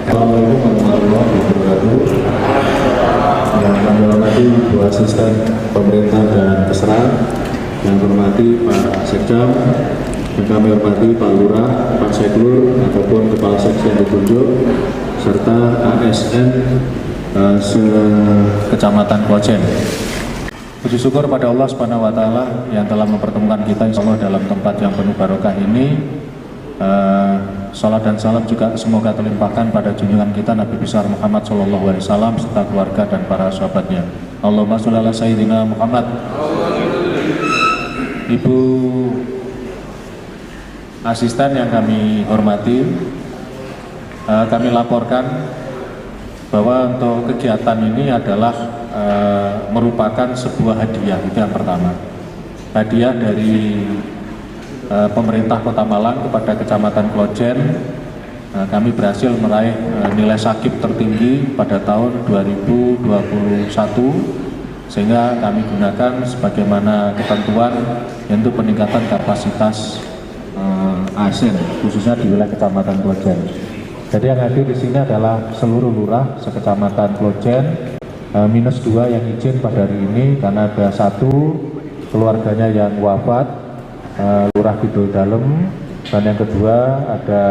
Assalamualaikum warahmatullahi wabarakatuh. Yang kami hormati Ibu Asisten Pemerintah dan Kesra, yang hormati Pak Sekjam, yang kami hormati Pak Lurah, Pak Seklur ataupun Kepala Seksi yang ditunjuk, serta ASN Kecamatan Klojen. Puji syukur pada Allah Subhanahu wa Ta'ala yang telah mempertemukan kita insya Allah dalam tempat yang penuh barokah ini. Salat dan salam juga semoga terlimpahkan pada junjungan kita Nabi besar Muhammad SAW serta keluarga dan para sahabatnya. Allahumma sholli ala sayyidina Muhammad. Ibu asisten yang kami hormati, kami laporkan bahwa untuk kegiatan ini adalah merupakan sebuah hadiah. Itu yang pertama, hadiah dari pemerintah Kota Malang kepada Kecamatan Klojen. Kami berhasil meraih nilai sakip tertinggi pada tahun 2021, sehingga kami gunakan sebagaimana ketentuan yaitu peningkatan kapasitas ASN khususnya di wilayah Kecamatan Klojen. Jadi yang hadir di sini adalah seluruh lurah sekecamatan Klojen, -2 yang izin pada hari ini karena ada 1 keluarganya yang wafat, Lurah Kidul Dalem, dan yang kedua ada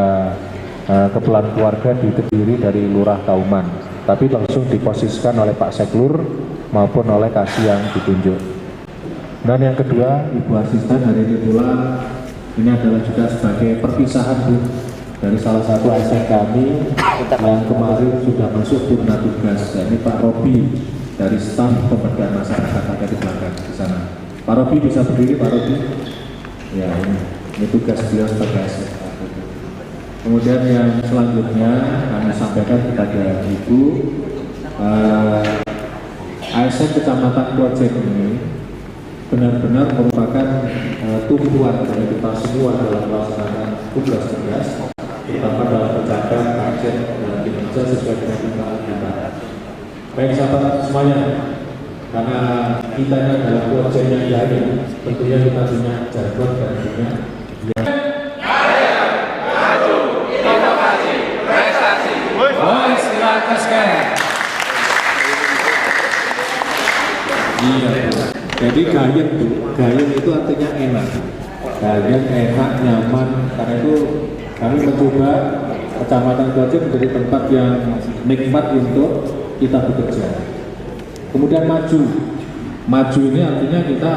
kebetulan keluarga di Kediri dari Lurah Kauman, tapi langsung diposisikan oleh Pak Seklur maupun oleh kasih yang ditunjuk. Dan yang kedua, Ibu Asisten hari ini pula, ini adalah juga sebagai perpisahan Bu dari salah satu ASN kami yang kemarin sudah masuk purna tugas, yakni Pak Robi dari staf pemberdayaan masyarakat ada di belakang di sana. Pak Robi bisa berdiri, Pak Robi. Ya, ini tugas beliau sebagai ASN. Kemudian yang selanjutnya kami sampaikan kepada Ibu, ASN Kecamatan Klojen ini benar-benar merupakan tumpuan dari kita semua dalam melaksanakan tugas-tugas, terutama dalam menjaga target dan kinerja sesuai dengan tuntutan kita. Baik sahabat semuanya, karena kita ini adalah Klojen yang jaya, tentunya kita punya jargon dan punya iya. Jadi Gayeng Bu, Gayeng itu artinya enak. Gayeng enak, nyaman. Karena itu kami mencoba Kecamatan Klojen menjadi tempat yang nikmat untuk kita bekerja. Kemudian maju. Maju ini artinya kita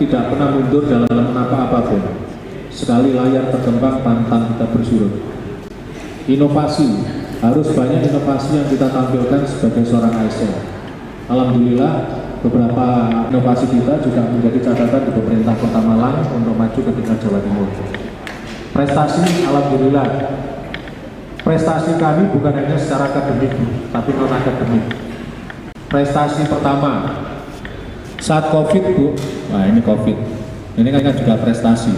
tidak pernah mundur dalam apapun. Sekali layar berkembang, pantang kita bersurut. Inovasi, harus banyak inovasi yang kita tampilkan sebagai seorang ASN. Alhamdulillah beberapa inovasi kita juga menjadi catatan di pemerintah Kota Malang untuk maju ke tingkat Jawa Timur. Prestasi, alhamdulillah. Prestasi kami bukan hanya secara akademik, tapi non akademik. Prestasi pertama, saat COVID Bu, nah ini COVID, ini kan juga prestasi.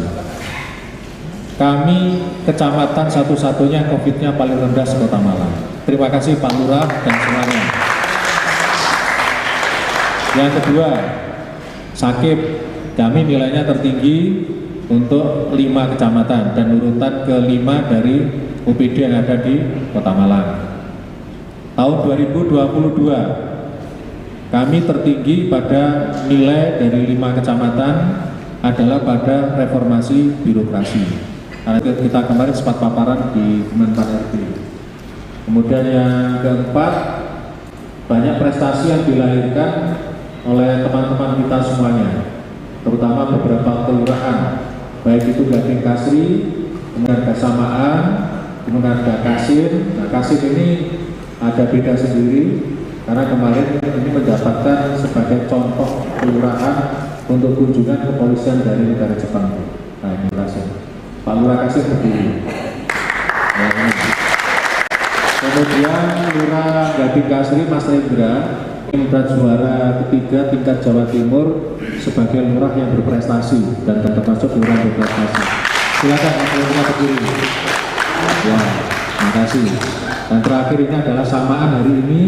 Kami kecamatan satu-satunya COVID-nya paling rendah di Kota Malang. Terima kasih Pak Lurah dan semuanya. Yang kedua, sakip, kami nilainya tertinggi untuk 5 kecamatan dan urutan ke-5 dari UPD yang ada di Kota Malang. Tahun 2022 kami tertinggi pada nilai dari 5 kecamatan adalah pada reformasi birokrasi. Karena kita kemarin sempat paparan di Kemenpan RB. Kemudian yang keempat, banyak prestasi yang dilahirkan oleh teman-teman kita semuanya, terutama beberapa kelurahan, baik itu Gading Kasri, kemudian Kesamaan, kemudian ada Kasin. Nah, Kasin ini ada beda sendiri karena kemarin ini mendapatkan sebagai contoh kelurahan untuk kunjungan kepolisian dari negara Jepang. Nah, ini Kasin. Pak Lurah Kasin berdiri. Kemudian Lurah Gading Kasri Mas Rendra dan juara ketiga tingkat Jawa Timur sebagai lurah yang berprestasi dan termasuk lurah berprestasi. Silakan Mas Rendra berdiri. Ya, terima kasih. Dan terakhir ini adalah samaan hari ini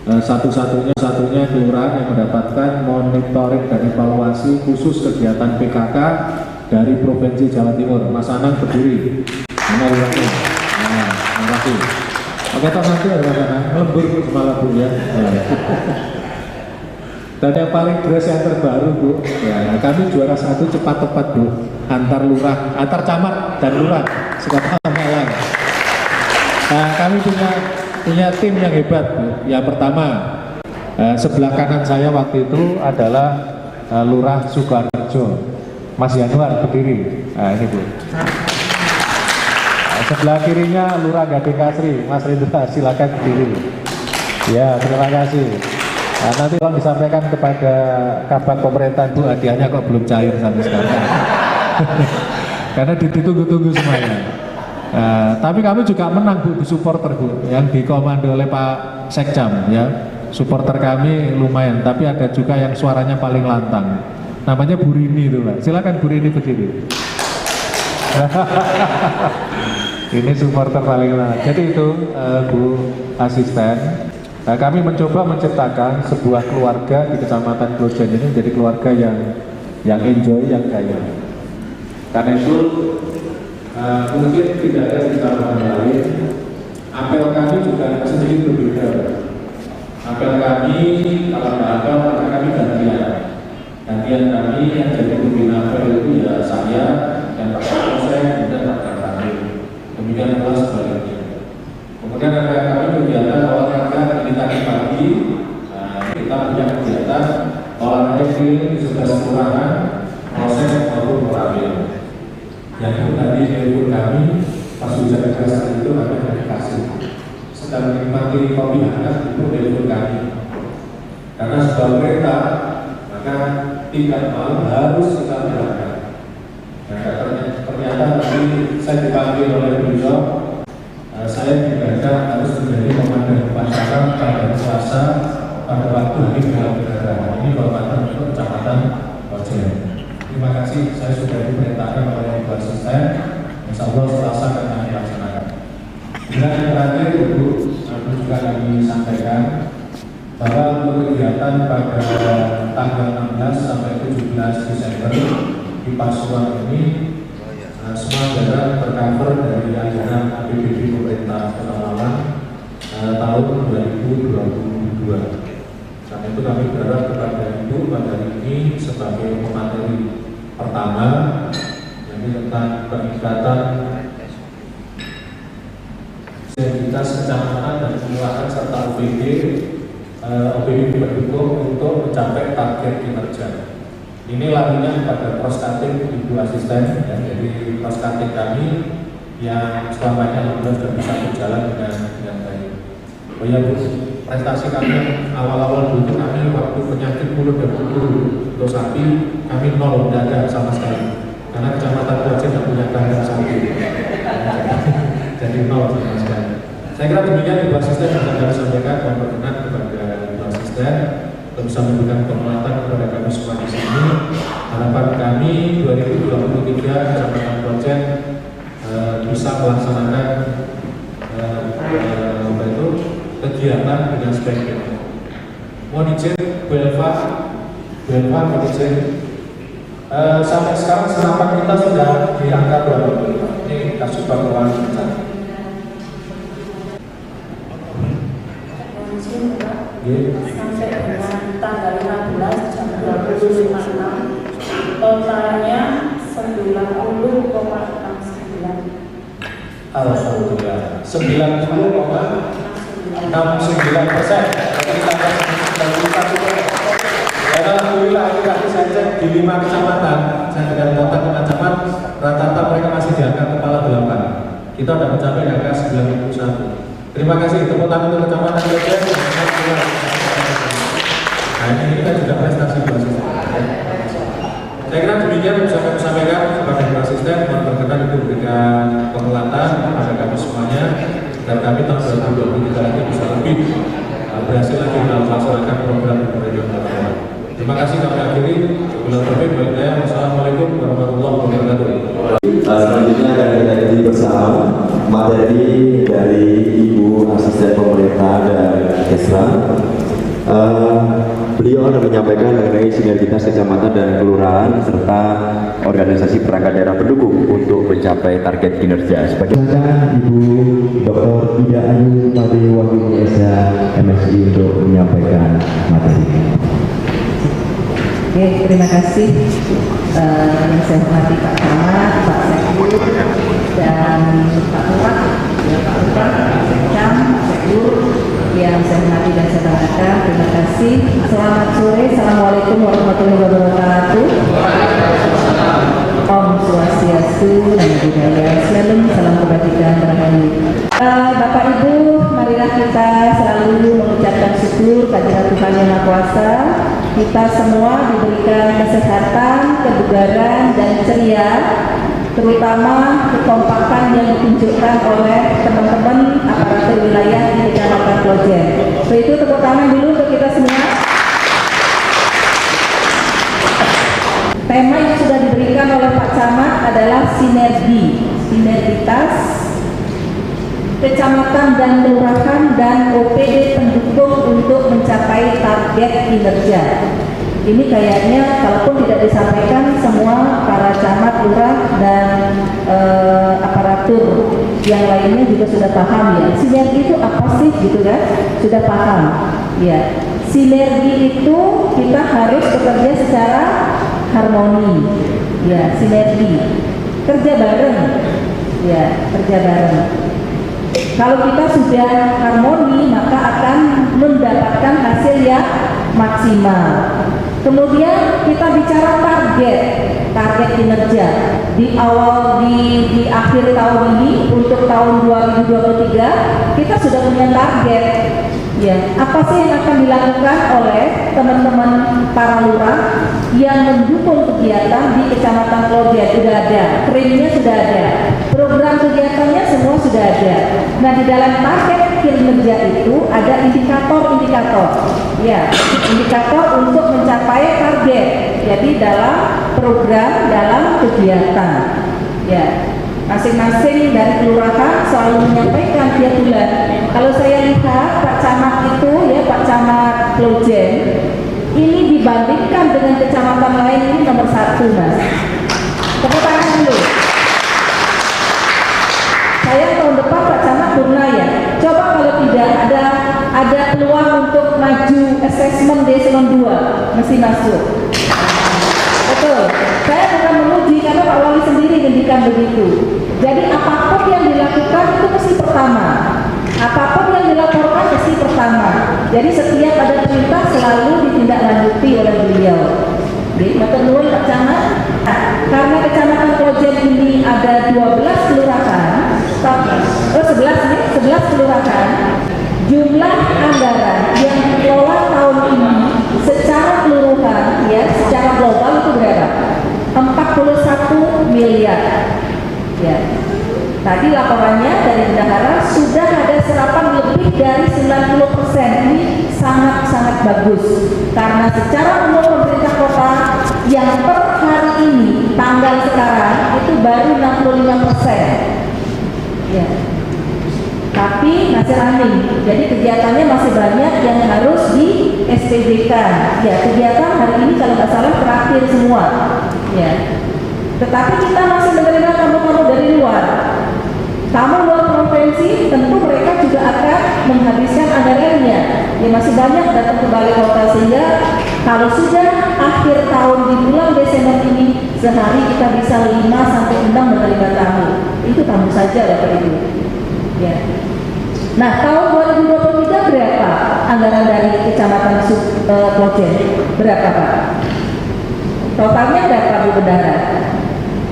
satu-satunya kelurahan yang mendapatkan monitoring dan evaluasi khusus kegiatan PKK dari Provinsi Jawa Timur. Mas Anang berdiri. Nah, terima kasih. Oke, toh nanti ada sana lembur semalam Bu ya. Dan yang paling dress yang terbaru Bu, ya, kami juara 1 cepat tepat Bu, antar lurah, antar camat dan lurah Sekota-Malang. Nah, kami punya tim yang hebat Bu. Yang pertama, sebelah kanan saya waktu itu adalah Lurah Sukoharjo, Mas Yanuar berdiri. Nah ini Bu. Sebelah kirinya Lurah Gading Kasri, Mas Rindra, silakan berdiri. Ya, terima kasih. Nah, nanti tolong disampaikan kepada kabar pemerintahan Bu, hadiahnya kok belum cair sampai sekarang. Karena ditunggu-tunggu semuanya. Tapi kami juga menang Bu di supporter Bu, yang dikomando oleh Pak Sekcam ya. Supporter kami lumayan, tapi ada juga yang suaranya paling lantang. Namanya Bu Rini itu Pak. Silakan Bu Rini berdiri. Ini supporter paling lantang. Jadi itu Bu Asisten. Nah, kami mencoba menciptakan sebuah keluarga di Kecamatan Klojen ini menjadi keluarga yang enjoy, yang kaya. Karena itu mungkin tidak ada ditambah lain. Apel kami juga sedikit berbeda. Apel kami kalau ada apel maka kami gantian kami yang jadi pembina apel itu ya saya dan Pak Kapolsek dan Pak Kapolsek. Demikian pula sebaliknya. Kemudian ada kami kegiatan olahraga di tadi pagi. Kita punya kegiatan olahraga di sebelah kelurahan, proses maupun morabil. Yang itu tadi telepon kami pas hujan deras itu kami dikasih. Sedang menikmati kopi hangat itu telepon kami. Karena sebuah kereta maka tidak mau harus kita berangkat. Nah, ternyata tadi saya dipanggil oleh beliau. Saya dibaca harus menjadi komandan upacara pada puasa pada waktu hari dalam negara. Ini Bapak untuk Kecamatan Klojen. Terima kasih, saya sudah diperintahkan oleh Ibu Asisten. Insya Allah Selasa akan kami laksanakan. Dan yang terakhir Ibu juga kami sampaikan bahwa untuk kegiatan pada tanggal 16 sampai 17 Desember di Pasuruan ini semua anggaran tercover dari anggaran APBD pemerintah Kota Malang tahun 2022. Karena itu kami berharap kepada Ibu pada hari ini sebagai pemateri pertama, jadi tentang peningkatan sinergitas kecamatan dan kelurahan serta OPD berdukung untuk mencapai target kinerja. Ini larinya pada proskating Ibu Asisten, dan jadi proskating kami yang selamanya sudah bisa berjalan dengan baik. Oh ya Bu, prestasi kami awal-awal dulu kami waktu penyakit mulut dan kuku untuk sapi kami nol, tidak ada sama sekali. Karena Kecamatan Klojen tidak punya kandang sapi, jadi nol sama sekali. Saya kira demikian Ibu Asisten yang akan sampaikan dan berkenan kepada Ibu Asisten untuk bisa memberikan penguatan kepada kami semua di sini. Harapan kami 2023 Kecamatan Klojen bisa melaksanakan kegiatan dengan sebaik-baiknya. Mohon izin Bu Elva mohon izin. Sampai sekarang serapan kita sudah di angka berapa? Ini kasus bakalan sampai dengan tanggal 15 jam 20.56 totalnya 90,69. Alhamdulillah 90,69%. Dan alhamdulillah ini tadi saya cek di 5 kecamatan, saya tidak data kecamatan, rata-rata mereka masih di angka kepala 8. Kita sudah mencapai angka 91. Terima kasih, tepuk tangan untuk Kecamatan Klojen. Nah ini kita juga prestasi Bu Asisten. Saya kira demikian yang bisa kami sampaikan kepada Bu Asisten. Mohon berkenan untuk memberikan pengelatan kepada kami semuanya, dan kami tahun 2023 lagi bisa lebih berhasil lagi dalam melaksanakan program pemerintah. Terima kasih, kami akhiri. Wassalamualaikum warahmatullahi wabarakatuh. Selanjutnya akan kita ikuti bersama materi dari Ibu Asisten Pemerintah dan Kesra. Beliau akan menyampaikan mengenai sinergitas kecamatan dan kelurahan serta organisasi perangkat daerah pendukung untuk mencapai target kinerja. Sebagai Ibu Dr. Ida Ayu Made Wahyu Esa MSI untuk menyampaikan materi. Oke, terima kasih yang saya hormati Pak Camat, Pak Sekur, dan Pak Lurah, ya Pak Lurah, Pak Sekcam, Pak Sekur, yang saya hormati dan saya banggakan. Terima kasih. Selamat sore. Assalamualaikum warahmatullahi wabarakatuh. Om Swastiastu, Namo Buddhaya, Shalom, salam kebajikan, rahayu. Bapak Ibu, marilah kita selalu mengucapkan syukur kehadirat Tuhan Yang Maha Kuasa. Kita semua diberikan kesehatan, kebugaran, dan ceria, terutama kekompakan yang ditunjukkan oleh teman-teman aparatur wilayah di Kecamatan Klojen. Itu tepuk tangan dulu untuk kita semua. Tema yang sudah diberikan oleh Pak Camat adalah sinergitas kecamatan dan kelurahan dan OPD pendukung untuk mencapai target kinerja. Ini kayaknya kalaupun tidak disampaikan, semua para camat, lurah, dan aparatur yang lainnya juga sudah paham ya. Sinergi itu apa sih gitu kan? Sudah paham ya. Sinergi itu kita harus bekerja secara harmoni ya, sinergi, kerja bareng ya, kerja bareng. Kalau kita sudah harmoni, maka akan mendapatkan hasil yang maksimal. Kemudian kita bicara target kinerja di akhir tahun ini untuk tahun 2023 kita sudah punya target. Ya, apa sih yang akan dilakukan oleh teman-teman para lurah yang mendukung kegiatan di Kecamatan Klojen? Sudah ada, krimnya sudah ada, program kegiatannya semua sudah ada. Nah, di dalam target kinerja itu ada indikator, ya, indikator untuk mencapai target. Jadi dalam program, dalam kegiatan, ya. Masing-masing dari kelurahan selalu menyampaikan tiap bulan. Kalau saya lihat Pak Camat itu ya, Pak Camat Klojen, ini dibandingkan dengan kecamatan lain ini nomor 1, Mas. Tepuk tangan dulu. Saya tahun depan Pak Camat purna ya. Coba kalau tidak ada peluang untuk maju asesmen di eselon 2, mesti masuk. Betul. Saya bukan memuji karena Pak Wali sendiri ngendikan begitu. Jadi apapun yang dilakukan itu mesti pertama. Apapun yang dilaporkan mesti pertama. Jadi setiap ada perintah selalu ditindaklanjuti oleh beliau. Jadi matur nuwun Pak Camat. Karena Kecamatan Klojen ini ada 12 kelurahan, 11 kelurahan. Jumlah anggaran yang dikelola tahun ini secara keseluruhan ya, secara global itu berapa? 41 miliar. Ya. Tadi laporannya dari bendahara sudah ada serapan lebih dari 90%. Ini sangat-sangat bagus. Karena secara umum pemerintah kota yang per hari ini tanggal sekarang itu baru 65%. Ya. Tapi masih running, jadi kegiatannya masih banyak yang harus di SPB-kan. Ya, kegiatan hari ini kalau nggak salah terakhir semua. Ya, tetapi kita masih menerima tamu-tamu dari luar. Tamu luar provinsi, tentu mereka juga akan menghabiskan anggarannya. Ya, masih banyak datang ke balai kota, sehingga kalau sudah akhir tahun di bulan Desember ini, sehari kita bisa 5 sampai 6 menerima tamu. Itu tamu saja Bapak Ibu. Ya. Nah, tahun 2023 berapa anggaran dari Kecamatan Klojen? Berapa Pak? Totalnya berapa Bu Bendahara?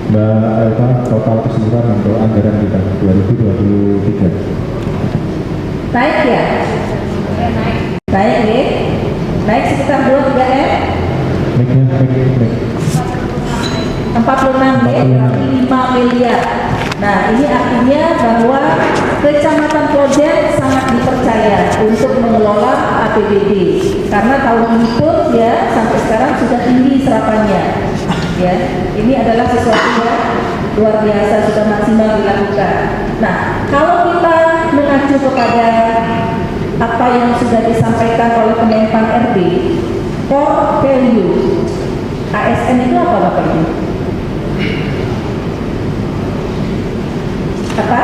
Mbak Eva, total keseluruhan untuk anggaran kita 2023. Naik ya? Naik ya? Naik sekitar 2-3 M? Naik. 46 ya, berarti 5 miliar. Nah, ini artinya bahwa Kecamatan Klojen sangat dipercaya untuk mengelola APBD karena tahun ini pun ya sampai sekarang sudah tinggi serapannya. Ya, ini adalah sesuatu yang luar biasa, sudah maksimal dilakukan. Nah, kalau kita mengacu kepada apa yang sudah disampaikan oleh Kemenpan RB, core value. ASN itu apa Bapak Ibu? Apa?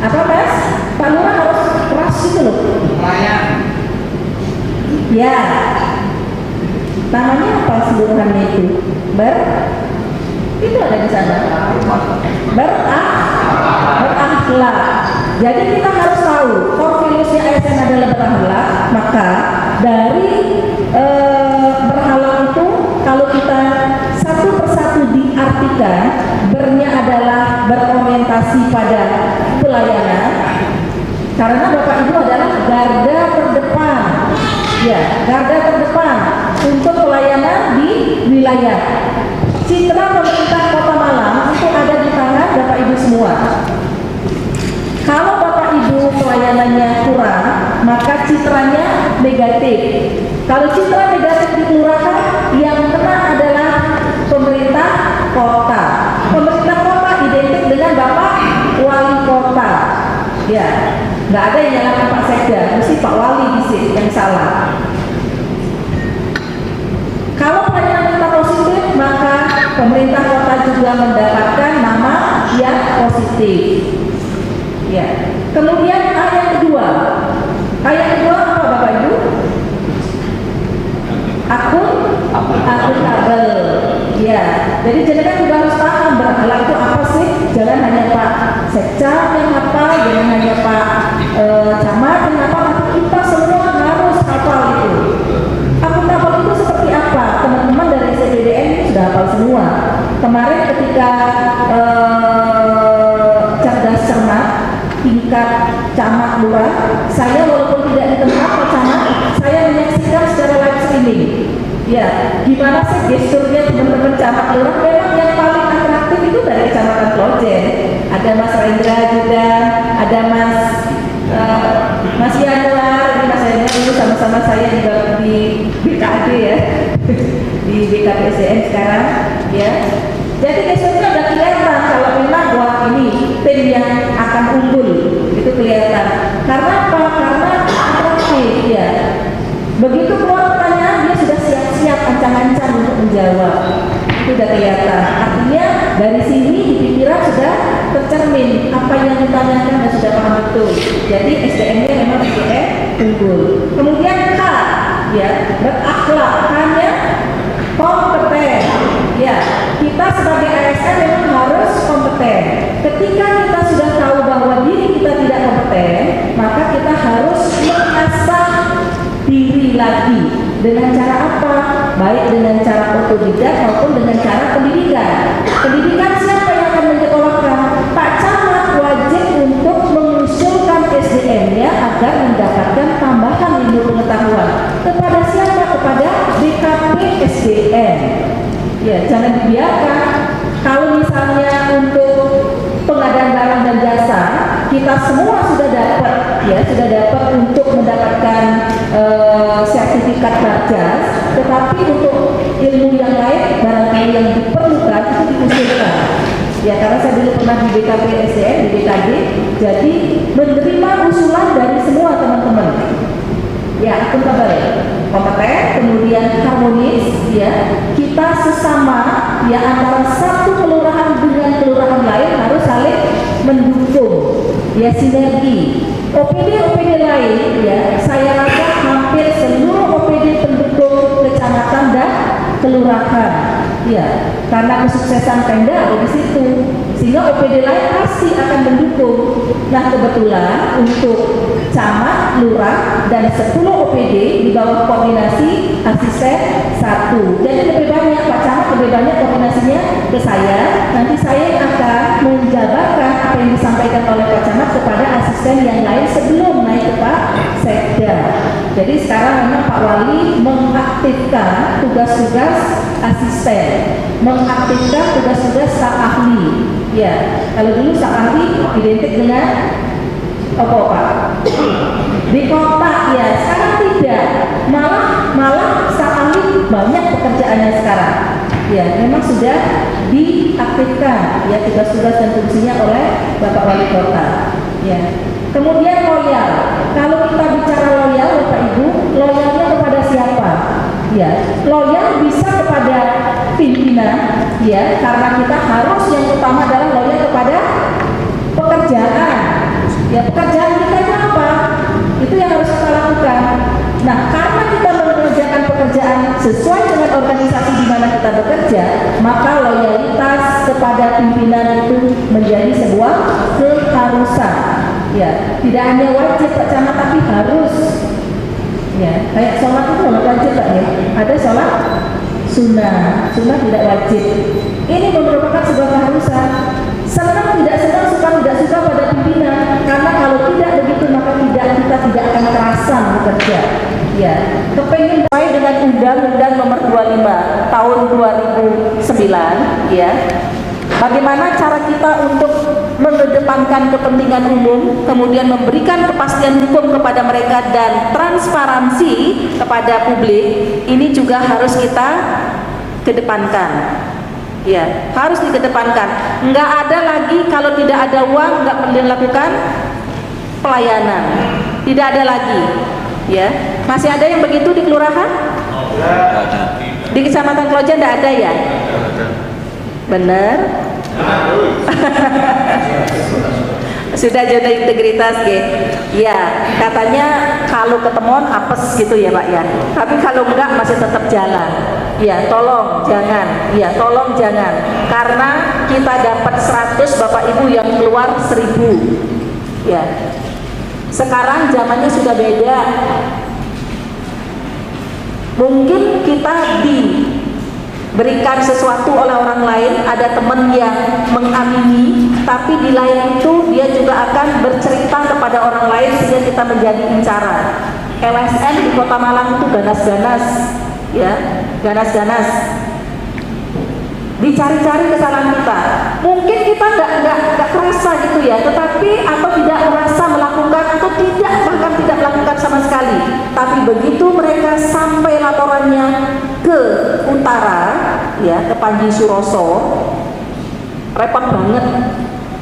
Apa Mas? Pak Lurah harus keras gitu loh. Ya. Namanya apa seluruhannya itu? Itu ada di sana. Berakhlak. Jadi kita harus tahu core values-nya ASN adalah berakhlak. Maka dari berakhlak itu kalau kita satu persatu diartikan, bernya adalah berorientasi pada pelayanan. Karena Bapak Ibu adalah garda terdepan. Ya, garda terdepan untuk pelayanan di wilayah. Citra pemerintah Kota Malang itu ada di tangan Bapak Ibu semua. Kalau Bapak Ibu pelayanannya kurang, maka citranya negatif. Kalau citra negatif di kelurahan, yang kena adalah pemerintah kota. Pemerintah kota identik dengan Bapak Wali Kota. Ya, nggak ada yang nyalakan Pak Sekda, mesti Pak Wali disini yang salah. Kalau pelayanan kita positif, maka pemerintah kota juga mendapatkan nama yang positif. Ya. Kemudian ayat kedua apa Bapak Ibu? Akuntabel. Ya. Jadi jenengan juga harus paham berakhlak itu apa sih? Jangan hanya Pak Sekca yang hafal, jangan hanya Pak Camat yang hafal, tapi kita semua harus hafal itu. Akuntabel itu seperti apa? Teman-teman dari SPDN sudah hafal semua. Kemarin ketika cerdas cermat tingkat camat lurah, saya walaupun tidak di tempat Pak Camat, saya menyaksikan secara live streaming. Ya, gimana sih gesturnya teman-teman camat lurah? Memang yang paling atraktif itu dari Kecamatan Klojen. Ada Mas Rendra juga, ada Mas Yanuar, ini Mas Yanuar dulu sama-sama saya juga di BKD ya, di BKPSDM sekarang, ya. Jadi gesturnya udah kelihatan kalau memang wah ini tim yang akan unggul, itu kelihatan. Karena apa? Karena atraktif ya. Begitu keluar pertanyaan dia sudah siap-siap ancang-ancang untuk menjawab. Itu sudah kelihatan. Artinya dari sini di pikiran sudah tercermin apa yang ditanyakan dan sudah paham betul. Jadi SDM-nya memang SDM unggul. Kemudian K, ya, berakhlak, hanya kompeten. Ya, kita sebagai ASN memang harus kompeten. Ketika kita sudah tahu bahwa diri kita tidak kompeten, maka kita harus mengasah diri lagi. Dengan cara apa? Baik dengan cara otodidak maupun dengan cara pendidikan. Pendidikan siapa yang akan menyekolahkan? Pak Camat wajib untuk mengusulkan SDM-nya agar mendapatkan tambahan ilmu pengetahuan. Kepada siapa? Kepada BKP SDM. Ya, jangan dibiarkan. Kalau misalnya untuk pengadaan barang dan jasa, kita semua sudah dapat, ya, sudah dapat untuk mendapatkan sertifikat Barjas, tetapi untuk ilmu yang lain barangkali yang diperlukan itu diusulkan. Ya, karena saya dulu pernah di BKP SDM, di BKD, jadi menerima usulan dari semua teman-teman. Ya, akuntabel, kompeten, kemudian harmonis, ya. Kita sesama, ya, antara satu kelurahan dengan kelurahan lain harus saling mendukung, ya, sinergi. OPD lain, ya, saya rasa hampir seluruh OPD pendukung kecamatan dan kelurahan, ya, karena kesuksesan Pemda ada di situ, sehingga OPD lain pasti akan mendukung. Nah, kebetulan untuk camat, lurah, dan 10 OPD di bawah koordinasi asisten 1. Jadi lebih banyak Pak Camat, lebih banyak koordinasinya ke saya. Nanti saya akan menjabarkan apa yang disampaikan oleh Pak Camat kepada asisten yang lain sebelum naik ke Pak Sekda. Jadi sekarang memang Pak Wali mengaktifkan tugas-tugas asisten, mengaktifkan tugas-tugas staf ahli. Ya, kalau dulu staf ahli identik dengan apa Pak? Di kota, ya, sekarang tidak. Malah staf ahli banyak pekerjaannya sekarang. Ya, memang sudah diaktifkan, ya, tugas-tugas dan fungsinya oleh Bapak Wali Kota. Ya. Kemudian loyal. Kalau kita bicara loyal, Bapak Ibu, loyalnya kepada siapa? ya, karena kita harus yang utama adalah loyal kepada pekerjaan. Ya, pekerjaan kita itu apa? Itu yang harus kita lakukan. Nah, karena kita mengerjakan pekerjaan sesuai dengan organisasi di mana kita bekerja, maka loyalitas kepada pimpinan itu menjadi sebuah keharusan. Ya, tidak hanya wajib Pak Camat, tapi harus. Ya, kayak sholat itu wajib Pak ya. Ada sholat sunnah tidak wajib. Ini merupakan sebuah keharusan. Senang tidak senang, suka tidak suka pada pimpinan, karena kalau tidak begitu maka kita tidak akan kerasan bekerja. Ya, kepengen sesuai dengan Undang-Undang Nomor 25 Tahun 2009, ya. Bagaimana cara kita untuk mengedepankan kepentingan umum, kemudian memberikan kepastian hukum kepada mereka dan transparansi kepada publik, ini juga harus kita kedepankan. Ya, harus dikedepankan. Nggak ada lagi kalau tidak ada uang nggak perlu dilakukan pelayanan. Tidak ada lagi. Ya, masih ada yang begitu di kelurahan? Di Kecamatan Kloja nggak ada ya? Bener? Sudah jadi integritas ya. Ya, katanya kalau ketemuan apes gitu ya Pak ya. Tapi kalau enggak masih tetap jalan. Ya, tolong jangan. Ya, tolong jangan. Karena kita dapat 100, Bapak Ibu yang keluar 1000. Ya. Sekarang zamannya sudah beda. Mungkin kita diberikan sesuatu oleh orang lain, ada teman yang mengamini, tapi di lain itu dia juga akan bercerita kepada orang lain sehingga kita menjadi incaran. LSM di Kota Malang itu ganas-ganas, ya, ganas-ganas. Dicari-cari kesalahan kita. Mungkin kita nggak kerasa gitu ya, tetapi atau tidak merasa melakukan atau bahkan tidak melakukan sama sekali. Tapi begitu mereka sampai laporannya ke utara, ya, ke Panji Suroso, repot banget.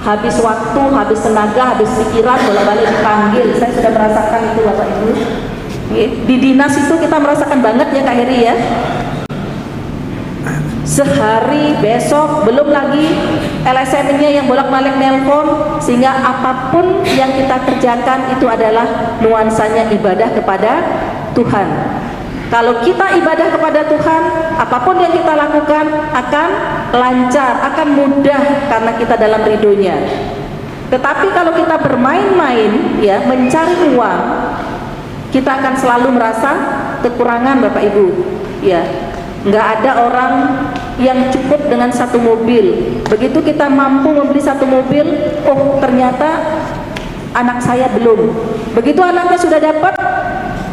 Habis waktu, habis tenaga, habis pikiran, bolak-balik dipanggil. Saya sudah merasakan itu Bapak Ibu. Di dinas itu kita merasakan banget ya Kak Heri ya. Sehari, besok, belum lagi LSM-nya yang bolak-balik nelpon, sehingga apapun yang kita kerjakan itu adalah nuansanya ibadah kepada Tuhan. Kalau kita ibadah kepada Tuhan, apapun yang kita lakukan akan lancar, akan mudah karena kita dalam ridhonya. Tetapi kalau kita bermain-main, ya, mencari uang, kita akan selalu merasa kekurangan Bapak Ibu. Ya, nggak ada orang yang cukup dengan satu mobil. Begitu kita mampu membeli satu mobil, oh ternyata anak saya belum. Begitu anaknya sudah dapat,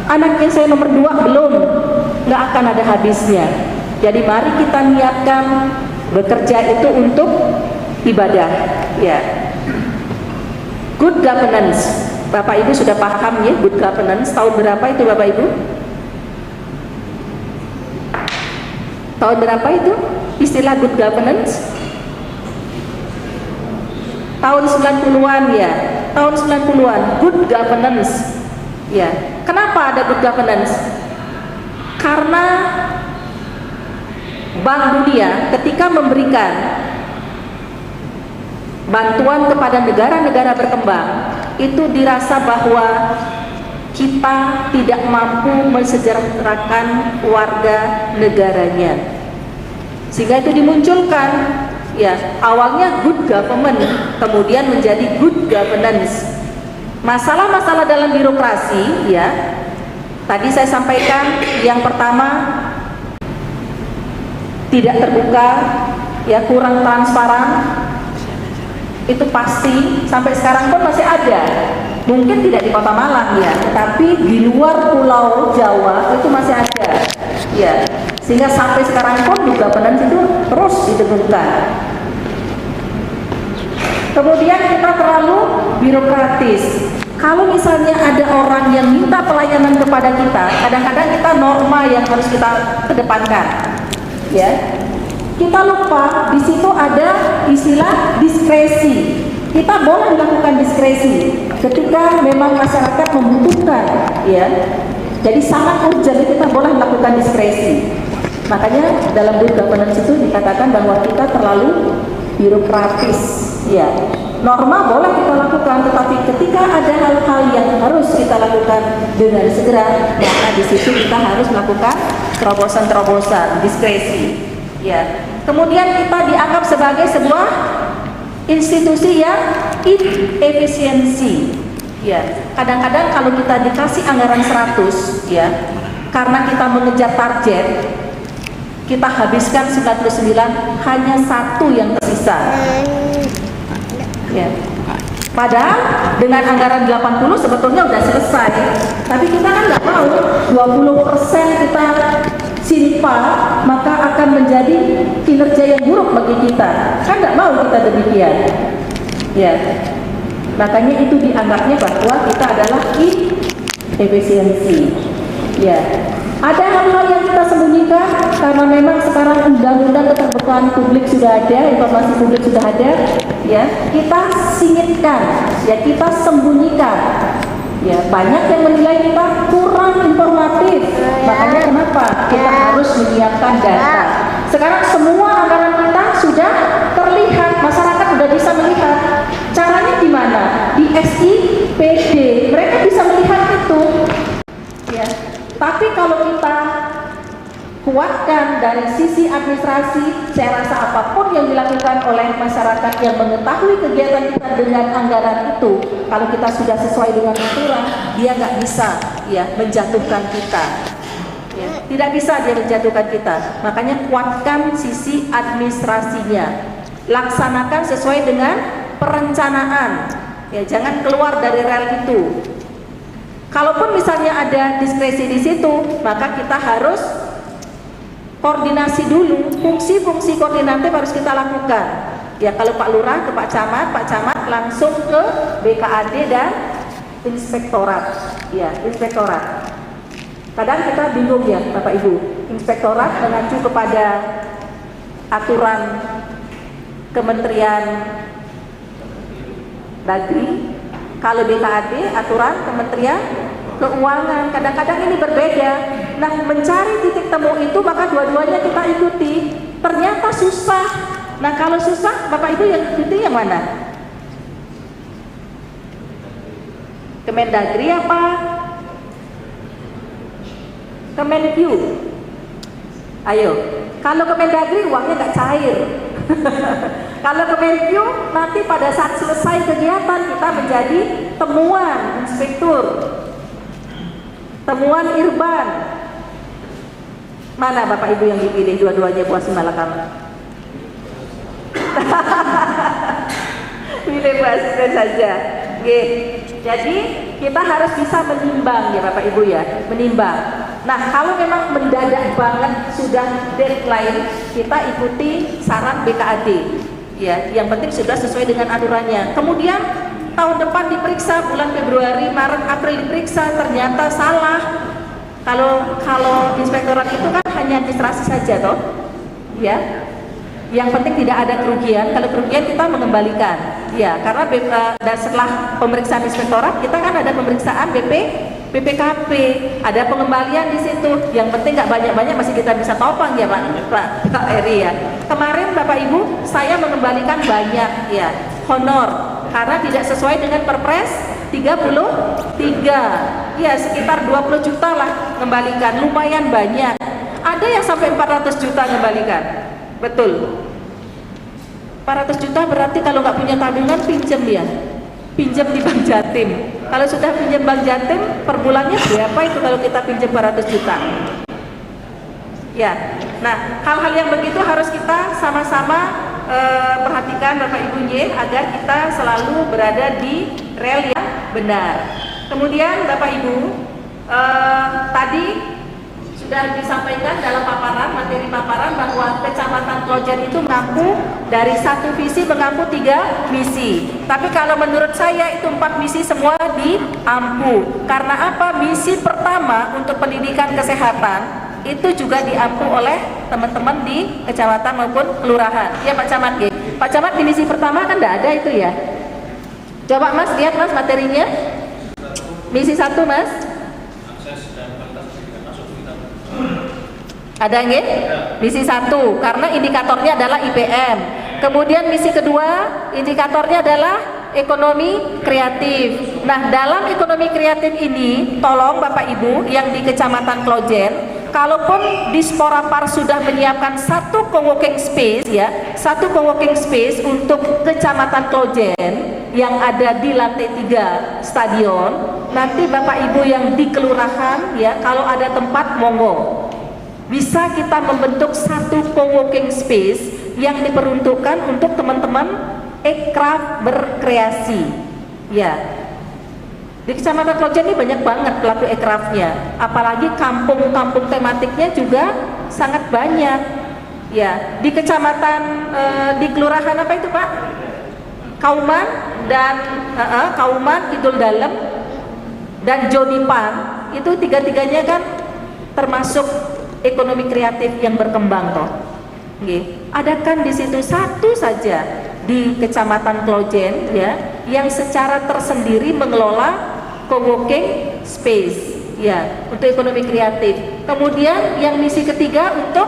anaknya saya nomor 2 belum. Nggak akan ada habisnya. Jadi mari kita niatkan bekerja itu untuk ibadah. Ya. Good governance. Bapak Ibu sudah paham ya good governance. Tahun berapa itu Bapak Ibu? Tahun berapa itu istilah good governance? Tahun 90-an ya. Tahun 90-an good governance. Ya. Kenapa ada good governance? Karena Bank Dunia ketika memberikan bantuan kepada negara-negara berkembang, itu dirasa bahwa kita tidak mampu mensejahterakan warga negaranya, sehingga itu dimunculkan ya, awalnya good government, kemudian menjadi good governance. Masalah-masalah dalam birokrasi ya, tadi saya sampaikan, yang pertama tidak terbuka ya, kurang transparan, itu pasti sampai sekarang pun masih ada. Mungkin tidak di Kota Malang ya, tetapi di luar Pulau Jawa itu masih ada ya, sehingga sampai sekarang pun juga governance itu terus didengungkan. Kemudian kita terlalu birokratis. Kalau misalnya ada orang yang minta pelayanan kepada kita, kadang-kadang kita norma yang harus kita kedepankan ya, kita lupa di situ ada istilah diskresi. Kita boleh melakukan diskresi ketika memang masyarakat membutuhkan ya. Jadi sangat urgent kita boleh melakukan diskresi. Makanya dalam good governance itu dikatakan bahwa kita terlalu birokratis. Ya, norma boleh kita lakukan, tetapi ketika ada hal-hal yang harus kita lakukan dengan segera, maka di situ kita harus melakukan terobosan-terobosan, diskresi. Ya, kemudian kita dianggap sebagai sebuah institusi yang inefisiensi. Ya, kadang-kadang kalau kita dikasih anggaran 100, ya, karena kita mengejar target, kita habiskan 99, hanya 1 yang tersisa. Ya. Padahal dengan anggaran 80 sebetulnya udah selesai. Tapi kita kan nggak mau 20% kita simpan, maka akan menjadi kinerja yang buruk bagi kita. Kan nggak mau kita demikian. Ya. Makanya itu dianggapnya bahwa kita adalah inefisiensi. Ya. Ada hal-hal yang kita sembunyikan karena memang sekarang undang-undang keterbukaan publik sudah ada, informasi publik sudah ada, ya. Kita singitkan, ya, kita sembunyikan. Ya, banyak yang menilai kita kurang informatif. Makanya kenapa kita harus menyiapkan data. Sekarang semua anggaran kita sudah terlihat, masyarakat sudah bisa melihat. Caranya gimana? Di SIPD mereka bisa melihat itu. Ya. Tapi kalau kita kuatkan dari sisi administrasi, saya rasa apapun yang dilakukan oleh masyarakat yang mengetahui kegiatan kita dengan anggaran itu, kalau kita sudah sesuai dengan aturan, dia nggak bisa, ya, menjatuhkan kita. Ya, tidak bisa dia menjatuhkan kita. Makanya kuatkan sisi administrasinya, laksanakan sesuai dengan perencanaan. Ya, jangan keluar dari rel itu. Kalaupun misalnya ada diskresi di situ, maka kita harus koordinasi dulu, fungsi-fungsi koordinatif harus kita lakukan. Ya, kalau Pak Lurah ke Pak Camat langsung ke BKAD dan inspektorat. Ya, inspektorat. Kadang kita bingung ya, Bapak Ibu. Inspektorat mengacu kepada aturan Kementerian Dagri. Kalau BKAD aturan Kementerian Keuangan, kadang-kadang ini berbeda. Nah, mencari titik temu itu maka dua-duanya kita ikuti. Ternyata susah. Nah, kalau susah, Bapak Ibu yang ikuti yang mana? Kemendagri apa? Kemenkyu? Ayo, kalau Kemendagri uangnya nggak cair. Kalau Kemenkyu nanti pada saat selesai kegiatan kita menjadi temuan inspektur, temuan irban. Mana Bapak Ibu yang dipilih dua-duanya buat Malakam? Pilih Bu Asisten saja. Oke. Jadi kita harus bisa menimbang ya Bapak Ibu ya, menimbang. Nah, kalau memang mendadak banget sudah deadline, kita ikuti saran BKAD. Ya, yang penting sudah sesuai dengan aturannya. Kemudian tahun depan diperiksa, bulan Februari, Maret, April diperiksa, ternyata salah. Kalau inspektorat itu kan hanya administrasi saja toh. Ya. Yang penting tidak ada kerugian. Kalau kerugian kita mengembalikan. Ya, karena dan setelah pemeriksaan inspektorat kita kan ada pemeriksaan BPKP, ada pengembalian di situ. Yang penting nggak banyak-banyak masih kita bisa topang ya Pak Eri ya. Kemarin Bapak Ibu saya mengembalikan banyak ya honor karena tidak sesuai dengan Perpres 33. Ya sekitar 20 juta lah mengembalikan, lumayan banyak. Ada yang sampai 400 juta mengembalikan. Betul. 400 juta berarti kalau nggak punya tabungan pinjam ya. Pinjam di Bank Jatim. Kalau sudah pinjam Bank Jatim, per bulannya berapa itu kalau kita pinjam 400 juta? Ya, nah hal-hal yang begitu harus kita sama-sama perhatikan Bapak Ibu Y, agar kita selalu berada di rel yang benar. Kemudian Bapak Ibu, tadi sudah disampaikan dalam paparan, materi paparan bahwa Kecamatan Klojen itu mengampu dari satu visi mengampu 3 misi. Tapi kalau menurut saya itu 4 misi semua diampu. Karena apa? Misi pertama untuk pendidikan kesehatan itu juga diampu oleh teman-teman di kecamatan maupun kelurahan. Ya Pak Camat, ya. Pak Camat di misi pertama kan tidak ada itu ya. Coba Mas lihat Mas materinya. Misi 1 Mas. Ada nggih? Misi 1 karena indikatornya adalah IPM. Kemudian misi kedua indikatornya adalah ekonomi kreatif. Nah, dalam ekonomi kreatif ini tolong Bapak Ibu yang di Kecamatan Klojen, kalaupun Disporapar sudah menyiapkan satu co-working space ya, satu co-working space untuk Kecamatan Klojen yang ada di lantai 3 stadion, nanti Bapak Ibu yang di kelurahan ya, kalau ada tempat monggo. Bisa kita membentuk satu co-working space yang diperuntukkan untuk teman-teman ekraf berkreasi. Ya. Di Kecamatan Klojen ini banyak banget pelaku ekrafnya. Apalagi kampung-kampung tematiknya juga sangat banyak. Ya, di kecamatan di kelurahan apa itu, Pak? Kauman dan Kauman, Kidul Dalem dan Jodipan, itu tiga-tiganya kan termasuk ekonomi kreatif yang berkembang toh. Ada kan di situ satu saja di Kecamatan Klojen ya yang secara tersendiri mengelola co-working space ya untuk ekonomi kreatif. Kemudian yang misi ketiga untuk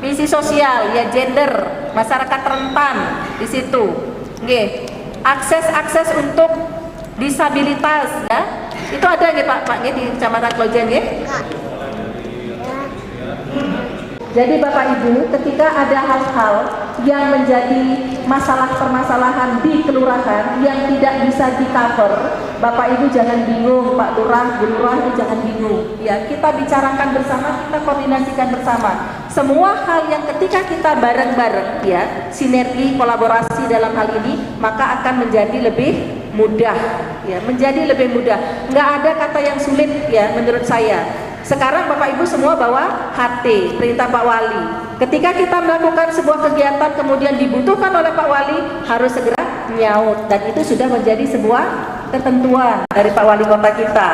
misi sosial ya, gender, masyarakat rentan di situ. Akses untuk disabilitas ya. Itu ada nggih Pak di Kecamatan Klojen nggih? Jadi Bapak Ibu, ketika ada hal-hal yang menjadi masalah-permasalahan di kelurahan yang tidak bisa di-cover, Bapak Ibu jangan bingung, Pak Lurah, Bu Lurah itu jangan bingung. Ya, kita bicarakan bersama, kita koordinasikan bersama. Semua hal yang ketika kita bareng-bareng ya, sinergi, kolaborasi dalam hal ini, maka akan menjadi lebih mudah ya, menjadi lebih mudah. Nggak ada kata yang sulit ya menurut saya. Sekarang Bapak Ibu semua bawa HT, perintah Pak Wali. Ketika kita melakukan sebuah kegiatan kemudian dibutuhkan oleh Pak Wali, harus segera nyaut, dan itu sudah menjadi sebuah ketentuan dari Pak Wali Kota kita.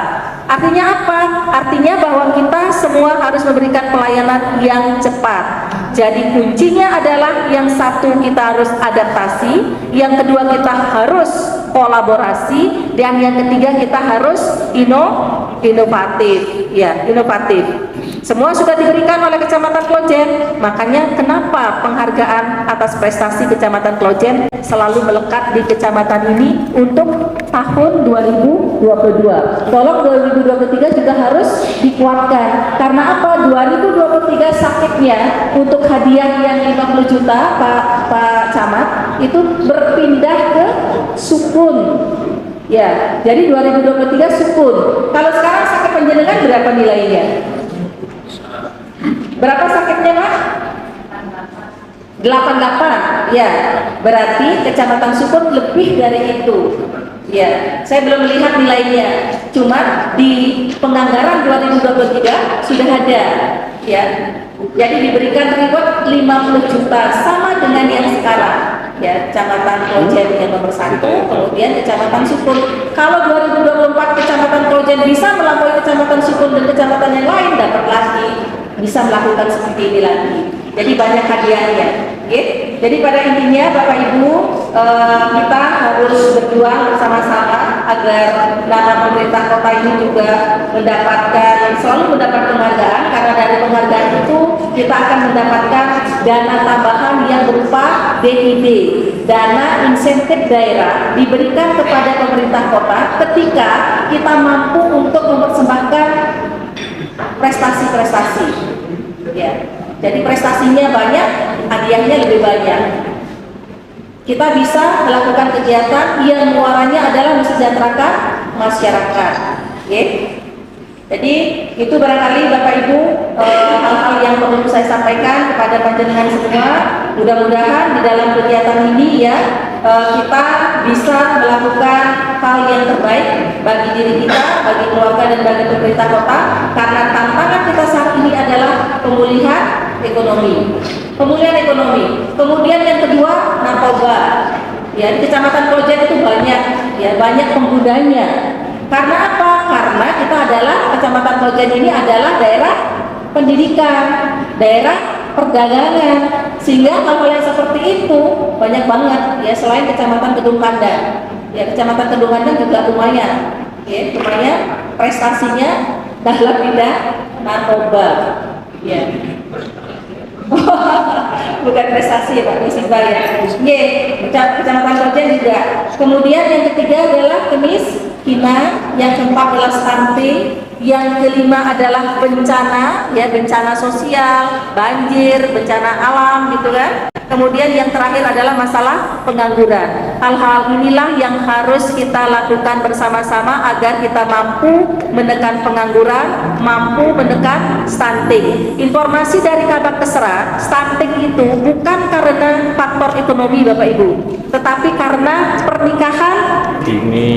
Artinya apa? Artinya bahwa kita semua harus memberikan pelayanan yang cepat. Jadi kuncinya adalah yang satu kita harus adaptasi, yang kedua kita harus kolaborasi, dan yang ketiga kita harus inovatif ya, inovatif. Semua sudah diberikan oleh Kecamatan Klojen, makanya kenapa penghargaan atas prestasi Kecamatan Klojen selalu melekat di kecamatan ini untuk tahun 2022. Tolong 2023 juga harus dikuatkan. Karena apa? 2023 sakitnya untuk hadiah yang 50 juta Pak Camat itu berpindah ke sukun. Ya, jadi 2023 sukun. Kalau sekarang sakit panjenengan berapa nilainya? Berapa sakitnya, Pak? 88. Ya, berarti Kecamatan Sukun lebih dari itu. Ya, saya belum melihat nilainya. Cuma di penganggaran 2023 sudah ada. Ya. Jadi diberikan reward 50 juta sama dengan yang sekarang. Ya, Kecamatan Klojen yang nomor 1, kemudian Kecamatan Sukun. Kalau 2024 Kecamatan Klojen bisa melampaui Kecamatan Sukun dan kecamatan yang lain, dapat lagi, bisa melakukan seperti ini lagi. Jadi banyak hadiahnya. Jadi pada intinya Bapak Ibu, kita harus berjuang bersama-sama agar nama pemerintah kota ini juga selalu mendapat penghargaan, karena dari penghargaan itu kita akan mendapatkan dana tambahan yang berupa DID, dana insentif daerah, diberikan kepada pemerintah kota ketika kita mampu untuk mempersembahkan prestasi-prestasi. Ya. Jadi prestasinya banyak, hadiahnya lebih banyak. Kita bisa melakukan kegiatan yang muaranya adalah mensejahterakan masyarakat. Jadi itu barangkali Bapak Ibu hal-hal yang perlu saya sampaikan kepada panjenengan semua. Mudah-mudahan di dalam kegiatan ini ya kita bisa melakukan hal yang terbaik bagi diri kita, bagi keluarga dan bagi pemerintah kota. Karena tantangan kita saat ini adalah pemulihan ekonomi. Pemulihan ekonomi. Kemudian yang kedua, narkoba. Ya, di Kecamatan Klojen itu banyak penggunanya. Karena apa? Karena kita adalah Kecamatan Klojen ini adalah daerah pendidikan, daerah perdagangan, sehingga hal-hal yang seperti itu banyak banget ya. Selain Kecamatan Kedung Kandang, ya Kecamatan Kedung Kandang juga lumayan, ya lumayan prestasinya dalam bidang narkoba. Ya. Bukan prestasi ya Pak musibah ya. Kecamatan Klojen juga. Kemudian yang ketiga adalah kemiskinan, yang keempat adalah stunting, yang kelima adalah bencana, ya bencana sosial, banjir, bencana alam gitu kan. Kemudian yang terakhir adalah masalah pengangguran. Hal-hal inilah yang harus kita lakukan bersama-sama agar kita mampu menekan pengangguran, mampu menekan stunting. Informasi dari Kabak Kesra, stunting itu bukan karena faktor ekonomi Bapak Ibu, tetapi karena pernikahan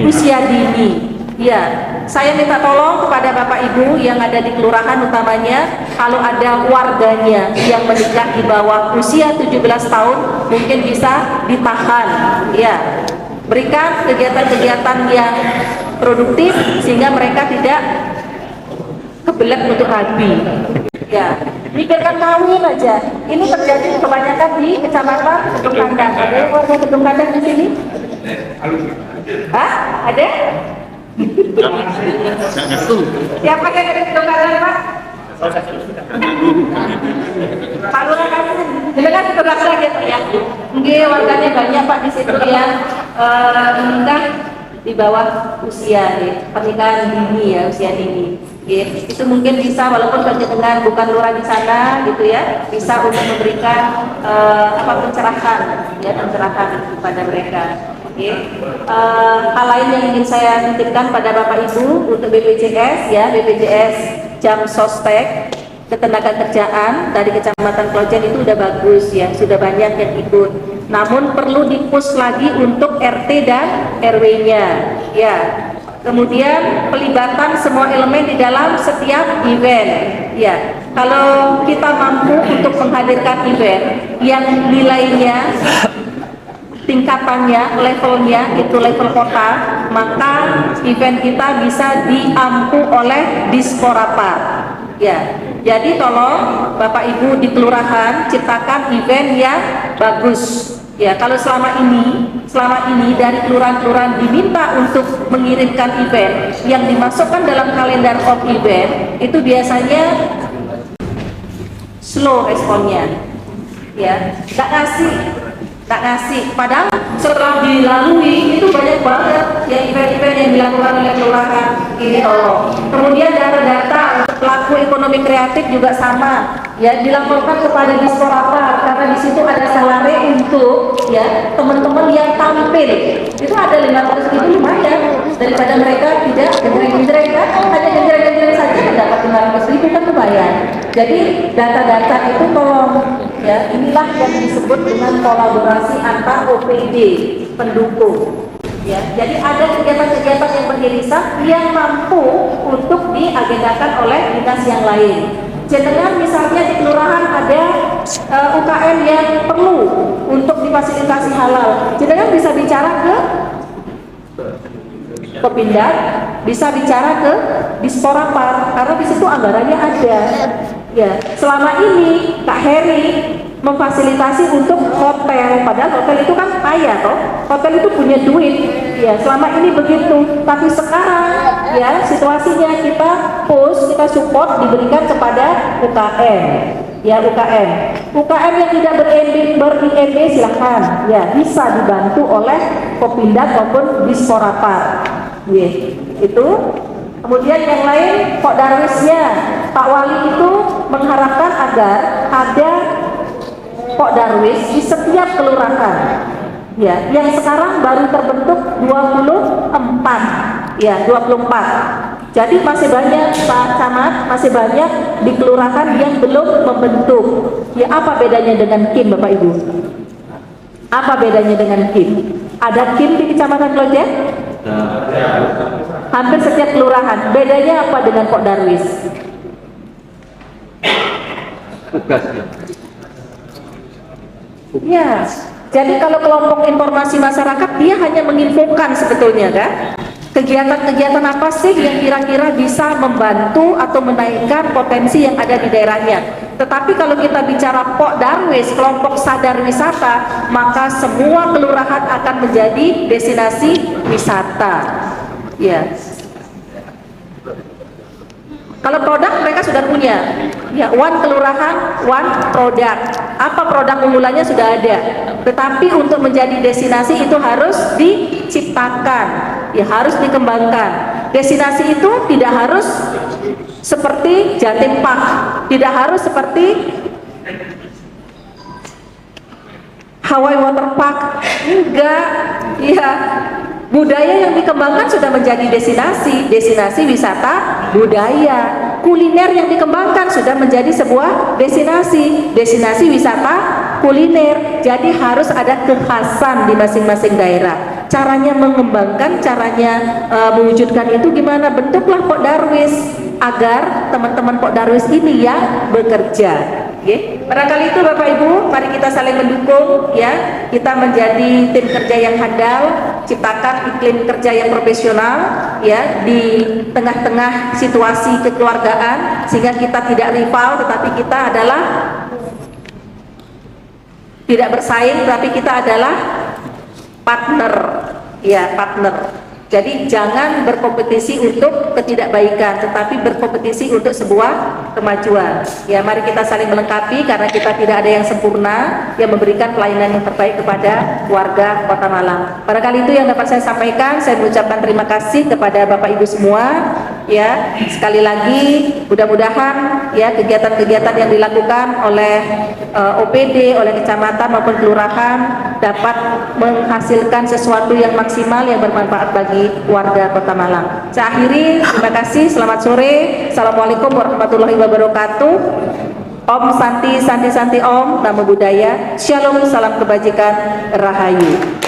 usia dini. Ya, saya minta tolong kepada Bapak Ibu yang ada di kelurahan utamanya, kalau ada warganya yang menikah di bawah usia 17 tahun, mungkin bisa ditahan. Ya, berikan kegiatan-kegiatan yang produktif sehingga mereka tidak kebelet untuk rabi. Ya, mikirkan kawin aja. Ini terjadi kebanyakan di Kecamatan Gedung Kandang. Ada yang warga Gedung Kandang di sini? Hah? Ada? Siapa yang ada di Gedung Kandang, Pak? Pak Lurah kan dengan Gedung Kandang gitu ya. Mungkin warganya banyak Pak di situ yang menikah di bawah usia ya, pernikahan dini ya, usia dini. Ya, itu mungkin bisa walaupun dengan bukan lurah di sana gitu ya, bisa untuk memberikan pencerahan ya, pencerahan kepada mereka. Hal lain yang ingin saya titipkan pada Bapak Ibu untuk BPJS ya, BPJS Jam Sostek Ketenagakerjaan dari Kecamatan Klojen itu udah bagus ya, sudah banyak yang ikut. Namun perlu di-push lagi untuk RT dan RW-nya ya. Kemudian pelibatan semua elemen di dalam setiap event ya. Kalau kita mampu untuk menghadirkan event yang nilainya, tingkatannya, levelnya itu level kota, maka event kita bisa diampu oleh Disporapar ya. Jadi tolong Bapak Ibu di kelurahan ciptakan event yang bagus ya. Kalau selama ini dari kelurahan-kelurahan diminta untuk mengirimkan event yang dimasukkan dalam kalender of event, itu biasanya slow responnya ya, nggak ngasih, padahal setelah dilalui itu banyak banget ya event-event yang dilakukan oleh kelurahan ini tolong. Kemudian data-data pelaku ekonomi kreatif juga sama ya, dilaporkan kepada Disporapar karena di situ ada salary untuk ya teman-teman yang tampil itu ada 500.000 lumayan daripada mereka tidak genjreng-genjreng kan, hanya genjreng-genjreng saja mendapat 500.000 kan lumayan. Jadi data-data itu tolong ya, inilah yang disebut dengan kolaborasi antar OPD pendukung ya. Jadi ada kegiatan-kegiatan yang beririsan yang mampu untuk diagendakan oleh dinas yang lain. Jenengan misalnya di kelurahan ada UKM yang perlu untuk difasilitasi halal, jenengan bisa bicara ke Pemindad, bisa bicara ke Disporapar karena di situ anggarannya ada. Ya, selama ini Kak Heri memfasilitasi untuk hotel, padahal hotel itu kan kaya toh, hotel itu punya duit ya, selama ini begitu. Tapi sekarang ya situasinya kita push, kita support, diberikan kepada UKM ya, UKM yang tidak ber-IMB silahkan ya, bisa dibantu oleh Kopindad maupun Disporapar ya, itu. Kemudian yang lain Pak Darwisnya, Pak Wali itu mengharapkan agar ada Pak Darwis di setiap kelurahan ya, yang sekarang baru terbentuk 24 ya, 24. Jadi masih banyak Pak Camat, masih banyak di kelurahan yang belum membentuk ya. Apa bedanya dengan KIM Bapak Ibu? Apa bedanya dengan KIM? Ada KIM di Kecamatan Klojen? Hampir setiap kelurahan. Bedanya apa dengan Pak Darwis? Ya, jadi kalau kelompok informasi masyarakat dia hanya menginfokan sebetulnya kan, kegiatan-kegiatan apa sih yang kira-kira bisa membantu atau menaikkan potensi yang ada di daerahnya. Tetapi kalau kita bicara Pok Darwis, kelompok sadar wisata, maka semua kelurahan akan menjadi destinasi wisata. Ya. Kalau produk mereka sudah punya, ya one kelurahan, one produk. Apa produk unggulannya sudah ada. Tetapi untuk menjadi destinasi itu harus diciptakan, ya harus dikembangkan. Destinasi itu tidak harus seperti Jatim Park, tidak harus seperti Hawaii Water Park, enggak, ya. Budaya yang dikembangkan sudah menjadi destinasi wisata budaya. Kuliner yang dikembangkan sudah menjadi sebuah destinasi wisata kuliner. Jadi harus ada kekhasan di masing-masing daerah. Caranya mengembangkan, caranya mewujudkan itu gimana? Bentuklah Pok Darwis agar teman-teman Pok Darwis ini ya bekerja. Okay. Barangkali itu Bapak Ibu, mari kita saling mendukung ya. Kita menjadi tim kerja yang handal, ciptakan iklim kerja yang profesional ya di tengah-tengah situasi kekeluargaan sehingga kita tidak rival tetapi kita adalah tidak bersaing tapi kita adalah partner ya, partner. Jadi jangan berkompetisi untuk ketidakbaikan, tetapi berkompetisi untuk sebuah kemajuan. Ya, mari kita saling melengkapi karena kita tidak ada yang sempurna, yang memberikan pelayanan yang terbaik kepada warga Kota Malang. Barangkali itu yang dapat saya sampaikan. Saya mengucapkan terima kasih kepada Bapak Ibu semua. Ya, sekali lagi mudah-mudahan ya kegiatan-kegiatan yang dilakukan oleh OPD, oleh kecamatan maupun kelurahan dapat menghasilkan sesuatu yang maksimal yang bermanfaat bagi warga Kota Malang. Saya akhiri, terima kasih, selamat sore. Assalamualaikum warahmatullahi wabarakatuh. Om Santi Santi Santi Om, Namo Buddhaya. Shalom, salam kebajikan, Rahayu.